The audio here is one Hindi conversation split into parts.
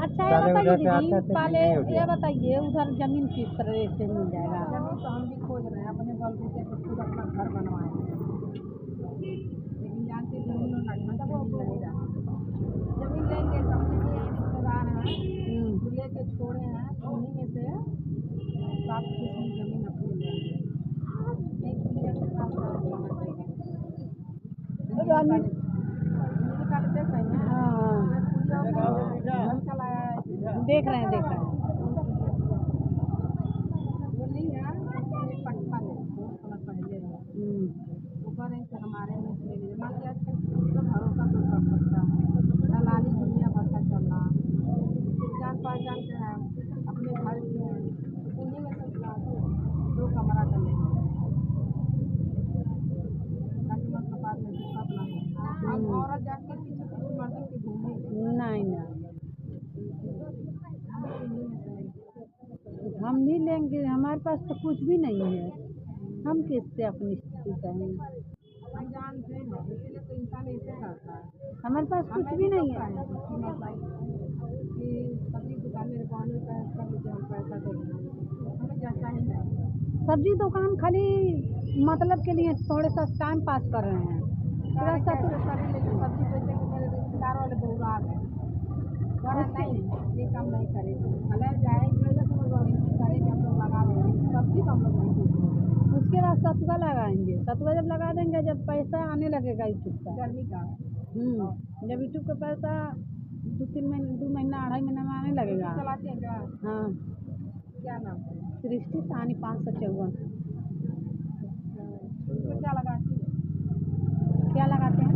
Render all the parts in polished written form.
अच्छा ये बताइए दीदी, पहले ये बताइए उधर जमीन किस तरह से मिल जाएगा? जमीन तो हम भी खोज रहे हैं, अपने बलबूते पे खुद अपना घर बनवाए हैं, लेकिन जानते जमीन और जमीन नहीं रहा। जमीन लेंगे तो अपने भी यहाँ रिश्तेदार हैं, जो लेके छोड़े हैं, तो उन्हीं में से 7 किस्म जमीन अपनी लेंगे। एक दुनिया के पास देख रहे हैं। हाँ चलाया है, देख रहे हैं बोली है एक पट्टा ले थोड़ा पहले ऊपर है कि हमारे में से ले लीजिए। मान लिया आजकल किसी का भरोसा तो कर सकता है, दलाली दुनिया भर का चल रहा है, जान पहचान के हैं, अपने घर के हैं, उन्हीं में से 2 कमरा कर लेंगे ताकि मतलब बाद में दिक्कत ना हो। अब औरत जाके पीछे पीछे मर्दों की घूमे नहीं हम भी लेंगे, हमारे पास तो कुछ भी नहीं है, हम किससे अपनी स्थिति कहें? हम जानते हैं, इसीलिए तो इंसान ऐसे करता है। हमारे पास कुछ भी नहीं है। कि सब्जी दुकान मेरे गाँव में कर लीजिए, हम पैसा देंगे, हमें जैसा ही नहीं। सब्जी दुकान खाली मतलब के लिए थोड़े सा टाइम पास कर रहे हैं। पूरा सब्जी बेचेंगे, मेरे रिश्तेदार वाले बहुरा गए, बड़ा नहीं ये काम नहीं करेगी, भले जाएगी गिनती करेंगे, हम लोग लगा देंगे सब्जी, तो हम लोग नहीं बेचेंगे। उसके बाद सतुआ लगाएंगे, सतुआ जब लगा देंगे, जब पैसा आने लगेगा यूट्यूब का, गर्मी का जब यूट्यूब का पैसा 2 महीना 2.5 महीना में आने लगेगा। चलाते हैं क्या? हाँ क्या नाम है? सृष्टि सानी 554। क्या लगाती है? क्या लगाते हैं?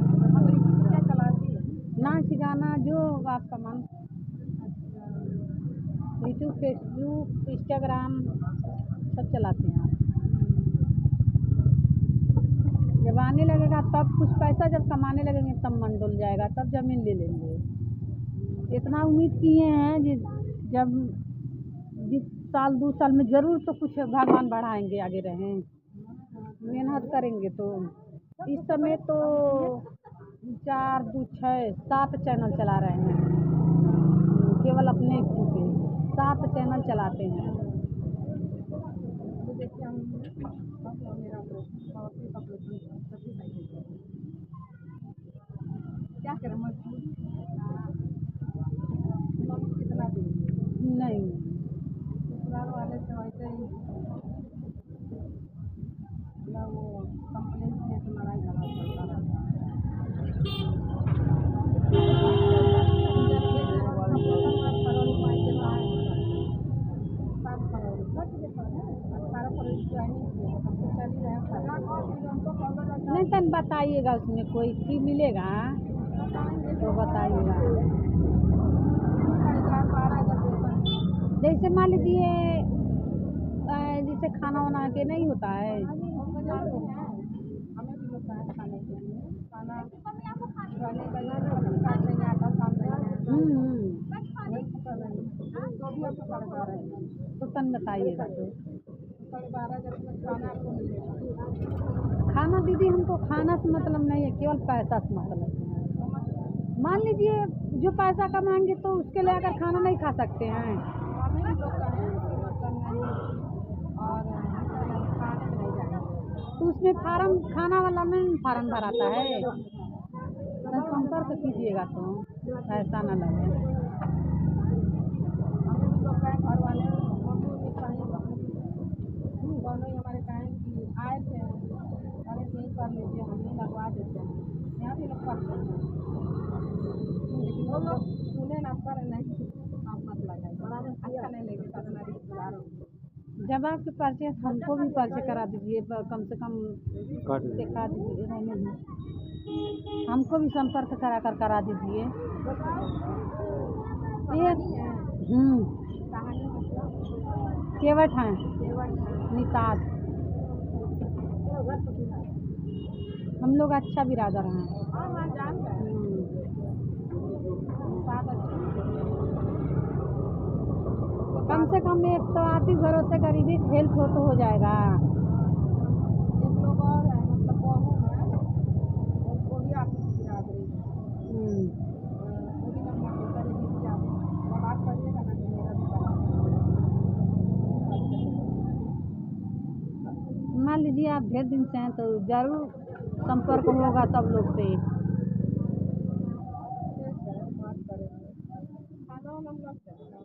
क्या चलाती है? नाच गाना जो आपका मन, यूट्यूब फेसबुक इंस्टाग्राम सब चलाते हैं। जब आने लगेगा तब कुछ पैसा जब कमाने लगेंगे तब मन डुल जाएगा, तब ज़मीन ले लेंगे। इतना उम्मीद किए हैं जब जिस साल 2 साल में ज़रूर तो कुछ भगवान बढ़ाएंगे, आगे रहें, मेहनत करेंगे। तो इस समय तो 4 2 6 7 चैनल चला रहे हैं, केवल अपने पे 7 चैनल चलाते हैं। क्या करें मजबूरी, कितना देंगे? नहीं ससुराल वाले तो वैसे ही वो कंप्लेन किए तो लड़ाई झगड़ा चलता रहता नहीं तन बताइएगा, उसमें कोई फी मिलेगा तो बताइएगा। जैसे मान लीजिए जैसे खाना वाना के नहीं होता है, हमें भी होता है खाने के लिए, खाना रहने का काट रहे हैं, आटा सान रहे हैं, तो भी हमको पड़ता रहे तो तन बताइएगा। तो 12 जब खाना आपको मिलेगा। खाना दीदी हमको खाना से मतलब नहीं है, केवल पैसा से मतलब है। मान लीजिए जो पैसा कमाएंगे तो उसके लिए अगर खाना नहीं खा सकते हैं, हमें भी लोग कहें कि मतलब नहीं और खाने में नहीं जाएंगे, तो उसमें फार्म खाना वाला में फार्म भराता है, तो संपर्क कीजिएगा तो ऐसा ना लगे। हमें भी लोग कहें, घर वाले मम्मी भी कहें, दोनों ही हमारे कहें कि आए थे, अरे यही कर लीजिए, हम ही लगवा देते हैं, यहाँ भी लोग करते हैं, लेकिन वो लोग सुने ना कर नहीं, आप मत लगाए, अच्छा नहीं लगेगा अपना रिश्तेदारों को। जब आपके परिचय हमको भी परिचय करा दीजिए, कम से कम दिखा दीजिए, रहने दीजिए, हमको भी संपर्क करा दीजिए। ये कहानी केवट हैं निषाद, हम लोग अच्छा बिरादर हैं। हाँ जान गए कम से कम एक तो आप ही भरोसे करीबी हेल्प हो तो हो जाएगा। एक लोग और है, मतलब बहू है, वो भी आपकी बिरादरी है, वो भी नंबर देता है, दीदी आप मान लीजिए आप ढेर दिन से हैं तो जरूर संपर्क होगा सब लोग से। खाना वाना हम लोग करते हैं।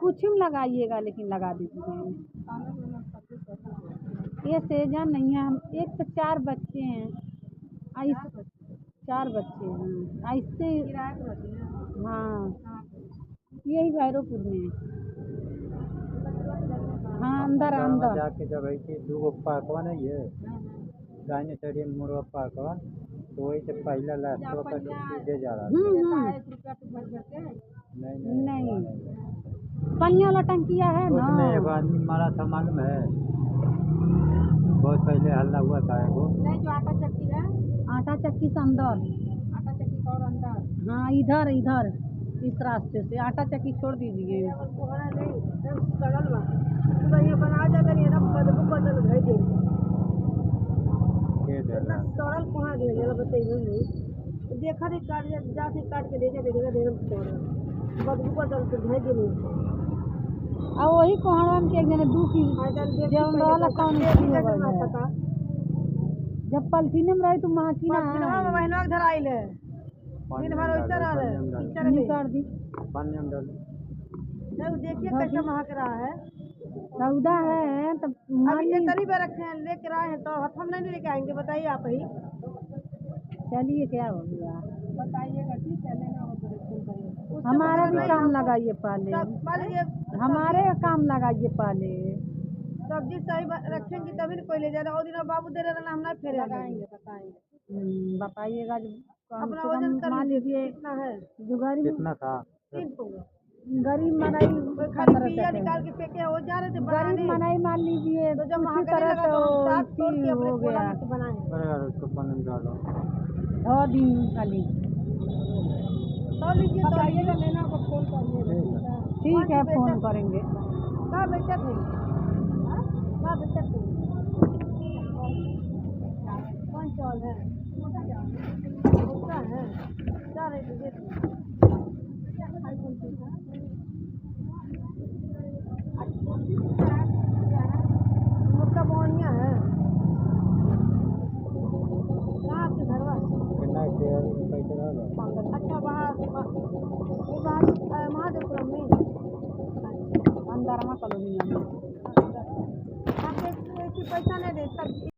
कुछ ही लगाइएगा लेकिन लगा दीजिए। खाना वाना सब कुछ करते हैं। ये सीजन नहीं है, हम एक तो 4 बच्चे हैं, क्या बच्चे? 4 बच्चे हैं ऐसे। किराए पर रहती हैं? हाँ, कहाँ पे? यही भैरवपुर में है। हाँ, हाँ, अंदर अंदर। जाके जब ऐसे 2 पार्कवा नहीं है, हाँ। दाहिने साइड में मुर्गा पार्कवा, तो वही से पहला लास्ट का सीधे जा रहा था। हम्म। 1 रुपया तो भर देते हैं। नहीं, पानी वाला टंकिया है ना। उसमें एक आदमी मारा था मालूम है, बहुत पहले हल्ला हुआ था एगो। नहीं, जो आटा चक्की है, आटा चक्की से अंदर। आटा चक्की का और अंदर। हाँ, इधर इधर इस रास्ते से आटा चक्की छोड़ दीजिए। कोहरा नहीं, सब सड़ल बा। तो ये बना जा करिए ना, बदबू बदल गई दे। के दे इतना रहा सड़ल कहाँ गए जरा बताइए नहीं। देखा नहीं काट जाके काट के देखे देखेगा देर में सड़ल। बदबू बदल के भेज दे नहीं। और वही कोहड़न के एक जने 2 की जौन रहला कौन चीज हो गया पता जब पलथीने में रही तो महकी ना किनवा में महीना धर आइल है। दिन भर वैसे रहा है कीचड़ में। कर दी। पानी में डाल। नहीं, देखिए कैसा महक रहा है। सौदा है तब अभी एक तरी पे रखे हैं, लेकर आए हैं तो हम नहीं लेके आएंगे, बताइए आप ही। चलिए क्या हो गया, बताइएगा, ठीक है, लेना हो तो फोन करिएगा। हमारा भी काम लगाइए पहले, मान लीजिए हमारे काम लगाइए पहले। सब्जी सही रखेंगे तभी ना कोई ले जाएगा। और दिन बाबू दे रहे ना, हम ना फेरे लगाएंगे, बताएंगे। बताइएगा जब कम अपना से वजन कम कर मान लीजिए लीजिए कितना है। जो गरीब कितना था? 3 पौवा। गरीब मनाई खाली पिया निकाल के फेंके वो जा रहे थे गरीब बनाने। मनाई मान लीजिए तो जब उसी महकने तरह लगा तो हम साग तोड़ के अपने हो कोला गया। में से बनाए। अरे यार उसको पानी में डालो। धो दिन खाली तो लीजिए, बताइएगा, लेना होगा फोन करिएगा। ठीक है, फोन करेंगे। कहाँ बेचा थे? कहाँ बेचा थे? कौन चावल है? मोटा है? क्या रेट दे थे? मोटा मोहनिया है। कहाँ आपके घरवा? कितना पैसे डालो? अच्छा, महादेवपुरम में अंदर कॉलोनी में आप पैसा नहीं दे सब।